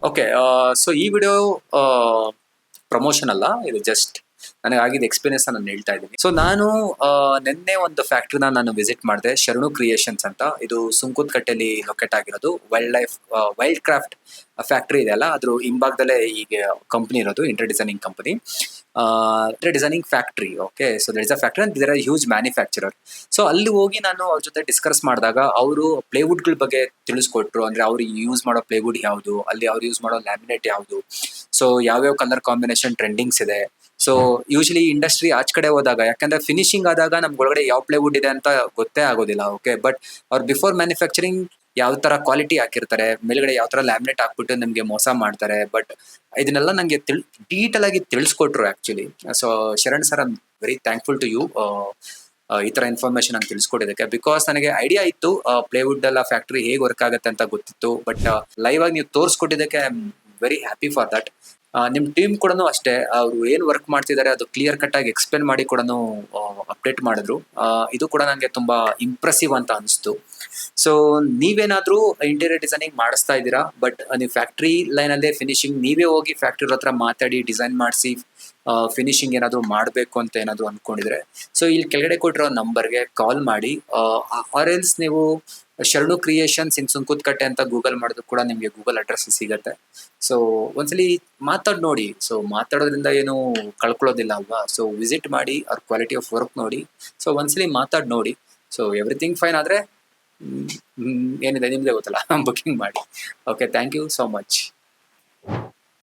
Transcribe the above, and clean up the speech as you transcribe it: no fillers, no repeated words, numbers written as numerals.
Okay. So ಈ video promotion ಅಲ್ಲ, ಇದು ಜಸ್ಟ್ ನನಗಾಗಿದ್ದ ಎಕ್ಸ್ಪೀರಿಯನ್ಸ್ ನಾನು ಹೇಳ್ತಾ ಇದ್ದೀನಿ. ಸೊ ನಾನು ನಿನ್ನೆ ಒಂದು ಫ್ಯಾಕ್ಟ್ರಿನ ನಾನು ವಿಸಿಟ್ ಮಾಡಿದೆ, ಶರಣು ಕ್ರಿಯೇಷನ್ಸ್ ಅಂತ. ಇದು ಸುಂಕುತ್ಕಟ್ಟೆಯಲ್ಲಿ ಲೊಕೇಟ್ ಆಗಿರೋದು. ವೈಲ್ಡ್ ಕ್ರಾಫ್ಟ್ ಫ್ಯಾಕ್ಟ್ರಿ ಇದೆ ಅಲ್ಲ, ಅದ್ರ ಹಿಂಭಾಗದಲ್ಲೇ ಈಗ ಕಂಪ್ನಿ ಇರೋದು, inter designing company, inter designing factory. Okay, so there is a factory and there are huge manufacturer. So ಅಲ್ಲಿ ಹೋಗಿ ನಾನು ಅವ್ರ ಜೊತೆ ಡಿಸ್ಕಸ್ ಮಾಡಿದಾಗ ಅವರು ಪ್ಲೇವುಡ್ಗಳ ಬಗ್ಗೆ ತಿಳಿಸ್ಕೊಟ್ರು. ಅಂದ್ರೆ ಅವ್ರು ಯೂಸ್ ಮಾಡೋ ಪ್ಲೇವುಡ್ ಯಾವುದು, ಅಲ್ಲಿ ಅವ್ರು ಯೂಸ್ ಮಾಡೋ ಲ್ಯಾಮಿನೇಟ್ ಯಾವುದು, ಸೊ ಯಾವ್ಯಾವ ಕಲರ್ ಕಾಂಬಿನೇಷನ್ ಟ್ರೆಂಡಿಂಗ್ಸ್ ಇದೆ. ಸೊ ಯೂಶಲಿ ಇಂಡಸ್ಟ್ರಿ ಆಚ ಕಡೆ ಹೋದಾಗ, ಯಾಕಂದ್ರೆ ಫಿನಿಶಿಂಗ್ ಆದಾಗ ನಮ್ಗೆ ಒಳಗಡೆ ಯಾವ ಪ್ಲೇವುಡ್ ಇದೆ ಅಂತ ಗೊತ್ತೇ ಆಗೋದಿಲ್ಲ. ಓಕೆ, ಬಟ್ ಅವ್ರು ಬಿಫೋರ್ ಮ್ಯಾನುಫ್ಯಾಕ್ಚರಿಂಗ್ ಯಾವ ತರ ಕ್ವಾಲಿಟಿ ಹಾಕಿರ್ತಾರೆ, ಮೇಲ್ಗಡೆ ಯಾವ ತರ ಲ್ಯಾಮಿನೇಟ್ ಹಾಕ್ಬಿಟ್ಟು ನಮ್ಗೆ ಮೋಸ ಮಾಡ್ತಾರೆ. ಬಟ್ ಇದನ್ನೆಲ್ಲ ನಂಗೆ ಡೀಟೇಲ್ ಆಗಿ ತಿಳಿಸ್ಕೊಟ್ರು actually. So Sharan sir, I am very thankful to you ಈ ತರ ಇನ್ಫಾರ್ಮೇಶನ್ ನಾನು ತಿಳಿಸ್ಕೊಟ್ಟಿದ್ದಕ್ಕೆ. ಬಿಕಾಸ್ ನನಗೆ ಐಡಿಯಾ ಇತ್ತು ಪ್ಲೇವುಡ್ ಎಲ್ಲ ಫ್ಯಾಕ್ಟ್ರಿ ಹೇಗೆ ವರ್ಕ್ ಆಗುತ್ತೆ ಅಂತ ಗೊತ್ತಿತ್ತು, ಬಟ್ ಲೈವ್ ಆಗಿ ನೀವು ತೋರಿಸ್ಕೊಟ್ಟಿದ್ದಕ್ಕೆ I am very happy for that. ನಿಮ್ ಟೀಮ್ ಕೂಡ ಅಷ್ಟೇ, ಅವರು ಏನ್ ವರ್ಕ್ ಮಾಡ್ತಿದ್ದಾರೆ ಅದು ಕ್ಲಿಯರ್ ಕಟ್ ಆಗಿ ಎಕ್ಸ್ಪ್ಲೇನ್ ಮಾಡಿ ಕೂಡ ಅಪ್ಡೇಟ್ ಮಾಡಿದ್ರು. ಇದು ಕೂಡ ನಂಗೆ ತುಂಬಾ ಇಂಪ್ರೆಸಿವ್ ಅಂತ ಅನಿಸ್ತು. ಸೊ ನೀವೇನಾದ್ರೂ ಇಂಟೀರಿಯರ್ ಡಿಸೈನಿಂಗ್ ಮಾಡಿಸ್ತಾ ಇದ್ದೀರಾ, ಬಟ್ ನೀವು ಫ್ಯಾಕ್ಟ್ರಿ ಲೈನ್ ಅಲ್ಲೇ ಫಿನಿಶಿಂಗ್ ನೀವೇ ಹೋಗಿ ಫ್ಯಾಕ್ಟ್ರಿ ಹತ್ರ ಮಾತಾಡಿ ಡಿಸೈನ್ ಮಾಡಿಸಿ ಫಿನಿಶಿಂಗ್ ಏನಾದ್ರು ಮಾಡಬೇಕು ಅಂತ ಏನಾದ್ರು ಅನ್ಕೊಂಡಿದ್ರೆ, ಸೊ ಇಲ್ಲಿ ಕೆಳಗಡೆ ಕೊಟ್ಟಿರೋ ನಂಬರ್ಗೆ ಕಾಲ್ ಮಾಡಿ. ಆರ್ ಎಲ್ಸ್ ನೀವು ಶರಣು ಕ್ರಿಯೇಷನ್ಸ್ ಇನ್ ಸುಂಕುತ್ಕಟ್ಟೆ ಅಂತ ಗೂಗಲ್ ಮಾಡಿದ್ರು ಕೂಡ ನಿಮಗೆ ಗೂಗಲ್ ಅಡ್ರೆಸ್ ಸಿಗತ್ತೆ. ಸೊ ಒಂದ್ಸಲಿ ಮಾತಾಡಿ ನೋಡಿ. ಸೊ ಮಾತಾಡೋದ್ರಿಂದ ಏನು ಕಳ್ಕೊಳ್ಳೋದಿಲ್ಲ ಅಲ್ವಾ. ಸೊ ವಿಸಿಟ್ ಮಾಡಿ, ಅವ್ರ ಕ್ವಾಲಿಟಿ ಆಫ್ ವರ್ಕ್ ನೋಡಿ. ಸೊ ಒಂದ್ಸಲಿ ಮಾತಾಡಿ ನೋಡಿ. ಸೊ ಎವ್ರಿಥಿಂಗ್ ಫೈನ್ ಆದರೆ ಏನಿದೆ ನಿಮ್ದೇ ಗೊತ್ತಲ್ಲ, ಬುಕಿಂಗ್ ಮಾಡಿ. Okay, thank you so much.